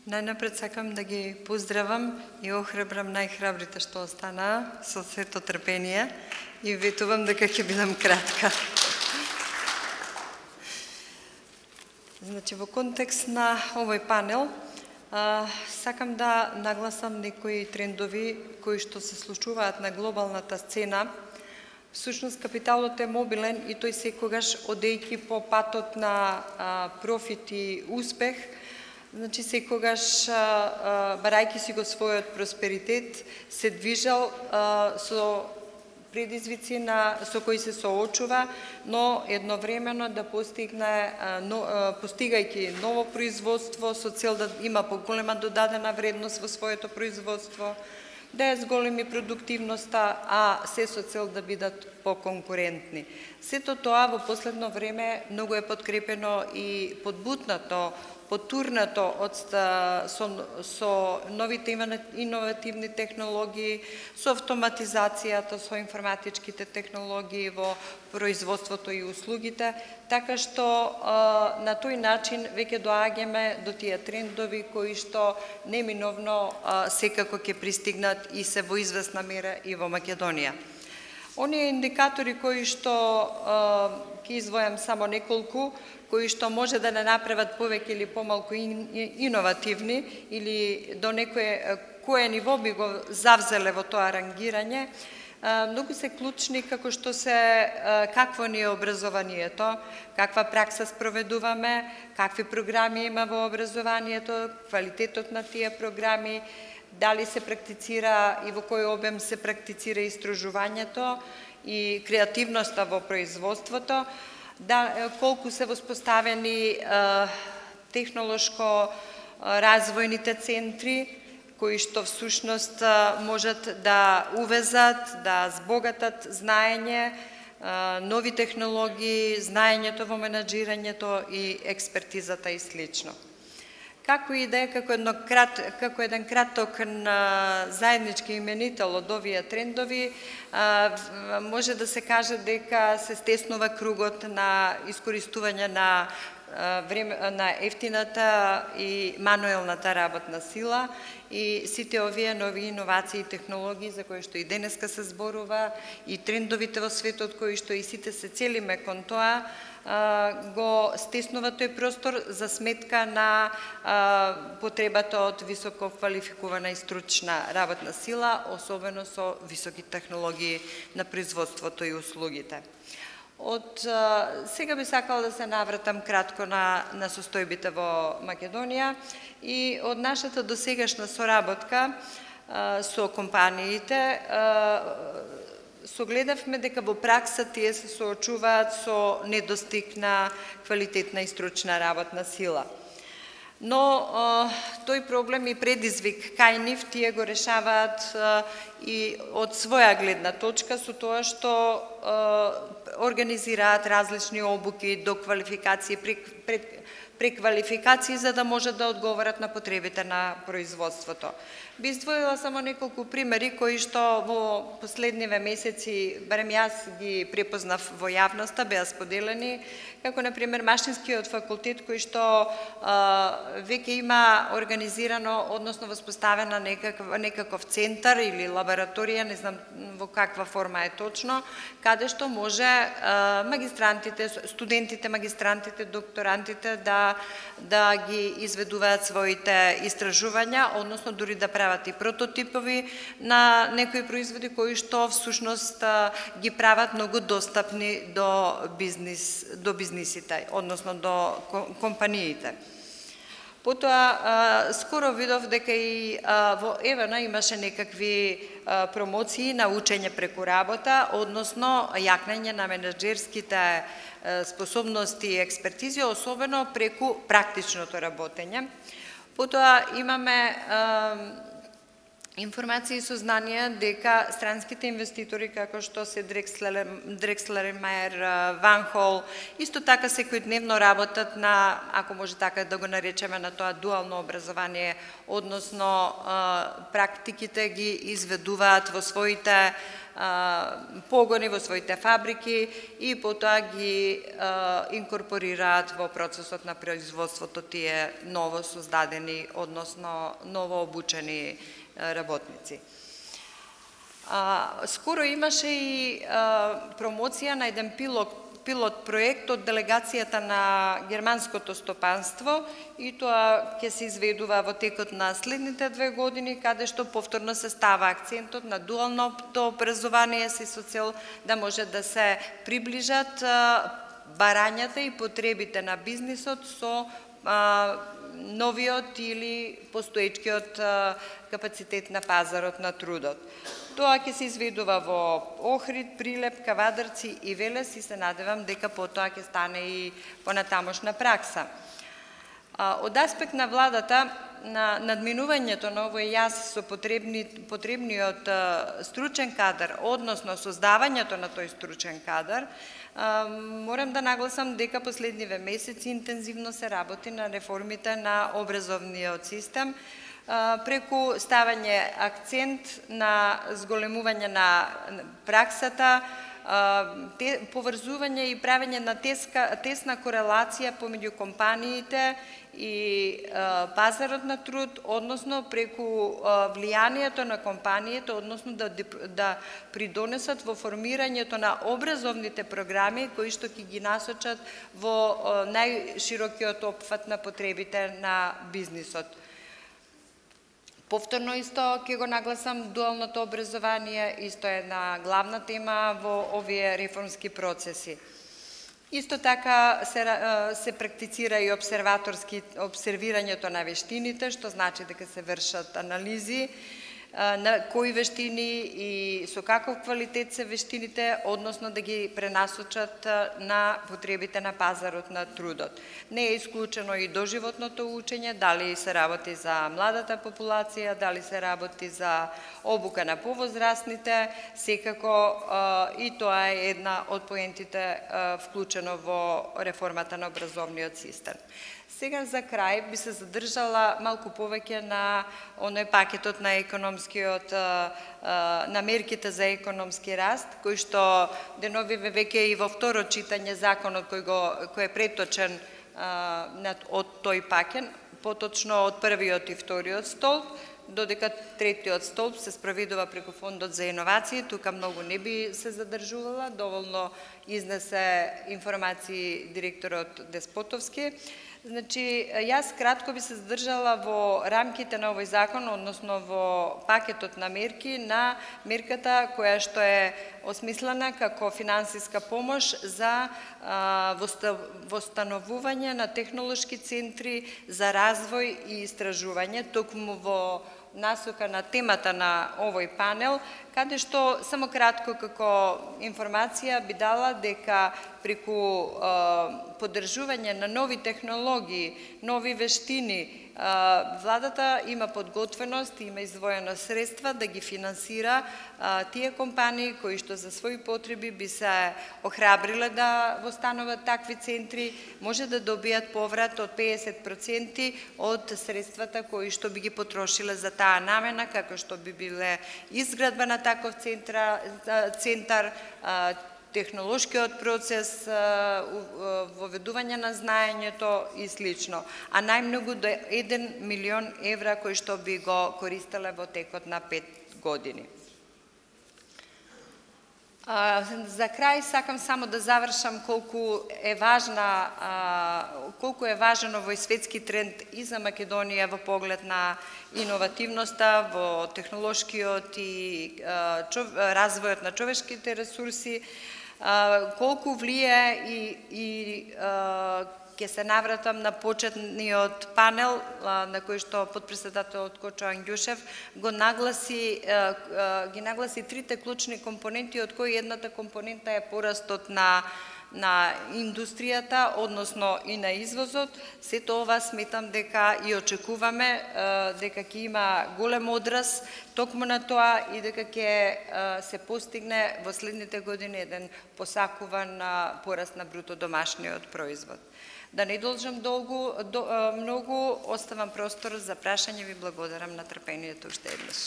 Најнапред сакам да ги поздравам и охрабрам најхрабрите што останаа со сето трпение и ветувам дека ќе бидам кратка. Значи, во контекст на овој панел, сакам да нагласам некои трендови кои што се случуваат на глобалната сцена. Всушност, капиталот е мобилен и тој секогаш одејќи по патот на профит и успех, значи секогаш, барајќи си го својот просперитет, се движал со предизвици со кои се соочува, но едновремено да постигајќи ново производство со цел да има поголема додадена вредност во своето производство, да е зголеми продуктивноста, а се со цел да бидат поконкурентни. Сето тоа во последно време многу е подкрепено и подбутнато, потурнато со новите иновативни технологии, со автоматизацијата, со информатичките технологии во производството и услугите, така што на тој начин веќе доаѓаме до тие трендови кои што неминовно секако ќе пристигнат и се во известна мера и во Македонија. Оние индикатори кои што ќе издвојам само неколку, кои што може да не направат повеќе или помалку иновативни или до кое ниво би го завзеле во тоа рангирање, многу се клучни како што се какво ни е образованието, каква пракса спроведуваме, какви програми има во образованието, квалитетот на тие програми, дали се практицира и во кој обем се практицира истражувањето и креативноста во производството, колку се воспоставени технолошко развојните центри, кои што всушност можат да увезат, да збогатат знаење, нови технологии, знаењето во менаџирањето и експертизата и слично. Како и да е, како еден краток заеднички именител од овие трендови, може да се каже дека се стеснува кругот на искористување на ефтината и мануелната работна сила и сите овие нови иновации и технологии за кои што и денеска се зборува и трендовите во светот кои што и сите се целиме кон тоа, го стеснува тој простор за сметка на потребата од високо квалификувана и стручна работна сила, особено со високи технологии на производството и услугите. Сега би сакала да се навратам кратко на состојбите во Македонија и од нашата досегашна соработка со компаниите согледавме дека во пракса тие се соочуваат со недостиг на квалитетна и стручна работна сила. Но тој проблем и предизвик кај нив тие го решаваат и од своја гледна точка со тоа што организираат различни обуки, доквалификации, преквалификации за да можат да одговорат на потребите на производството. Би издвоила само неколку примери кои што во последниве месеци, барем јас ги препознав во јавноста, беа споделени, како например Машинскиот факултет кој што веќе има организирано, односно воспоставена некаков центар или лабораторија, не знам во каква форма е точно, каде што може магистрантите, студентите, магистрантите, докторантите да ги изведуваат своите истражувања, односно дури да прават и прототипови на некои производи кои што всушност ги прават многу достапни до бизнисите, односно до компаниите. Потоа, скоро видов дека и во Евана имаше некакви промоции на учење преку работа, односно јакнење на менаџерските способности и експертизи, особено преку практичното работење. Потоа имаме информации и сознанија дека странските инвеститори, како што се Дрекслер, Мајер, Ван Хол, исто така секојдневно работат на, ако може така да го наречеме, на тоа дуално образование, односно практиките ги изведуваат во своите погони во своите фабрики и потоа ги инкорпорираат во процесот на производството тие ново создадени, односно ново обучени работници. Скоро имаше и промоција на еден пилот проект од делегацијата на германското стопанство и тоа ќе се изведува во текот на следните 2 години, каде што повторно се става акцентот на дуалното образование со цел да може да се приближат барањата и потребите на бизнисот со новиот или постоечкиот капацитет на пазарот на трудот. Тоа ќе се изведува во Охрид, Прилеп, Кавадарци и Велес и се надевам дека потоа ќе стане и понатамошна пракса. Од аспект на владата, на надминувањето на овој јаз со потребниот стручен кадар, односно создавањето на тој стручен кадар, морам да нагласам дека последниве месеци интензивно се работи на реформите на образовниот систем, преку ставање акцент на зголемување на праксата, поврзување и правење на тесна корелација помеѓу компаниите и пазарот на труд, односно преку влијанието на компаниите, односно да придонесат во формирањето на образовните програми кои што ќе ги насочат во најширокиот опфат на потребите на бизнисот. Повторно исто ќе го нагласам, дуалното образование исто е една главна тема во овие реформски процеси. Исто така се практицира и обсервирањето на вештините, што значи дека се вршат анализи на кои вештини и со каков квалитет се вештините, односно да ги пренасочат на потребите на пазарот на трудот. Не е исклучено и доживотното учење, дали се работи за младата популација, дали се работи за обука на повозрастните, секако и тоа е една од поентите вклучено во реформата на образовниот систем. Сега за крај би се задржала малку повеќе на оној пакетот на на мерките за економски раст, кој што деновиве веќе и во второ читање законот кој е преточен од тој пакет, поточно од првиот и вториот столб, додека третиот столб се спроведува преку фондот за иновации. Тука многу не би се задржувала, доволно изнесе информации директорот Деспотовски. Значи, јас кратко би се задржала во рамките на овој закон, односно во пакетот на мерки, на мерката која што е осмислена како финансиска помош за востановување на технолошки центри за развој и истражување, токму во насока на темата на овој панел, каде што само кратко како информација би дала дека преку поддржување на нови технологии, нови вештини, владата има подготвеност, има издвоено средства да ги финансира тие компании кои што за своји потреби би се охрабриле да востановат такви центри, може да добијат поврат од 50% од средствата кои што би ги потрошиле за таа намена, како што би биле изградба на таков центар, технолошкиот процес, воведување на знаењето и слично, а најмногу до 1 милион евра кои што би го користеле во текот на 5 години. За крај сакам само да завршам колку е важен овој светски тренд и за Македонија во поглед на иновативноста, во технолошкиот и развојот на човешките ресурси, колку влие и ќе се навратам на почетниот панел на кој што подпредседателот Кочо Ангјушев ги нагласи трите клучни компоненти, од кои едната компонента е порастот на индустријата, односно и на извозот. Сето ова сметам дека и очекуваме дека ќе има голем одраз токму на тоа и дека ќе се постигне во следните години еден посакуван пораст на бруто домашниот производ. Да не должам многу, оставам простор за прашање, ви благодарам на трпението уште еднаш.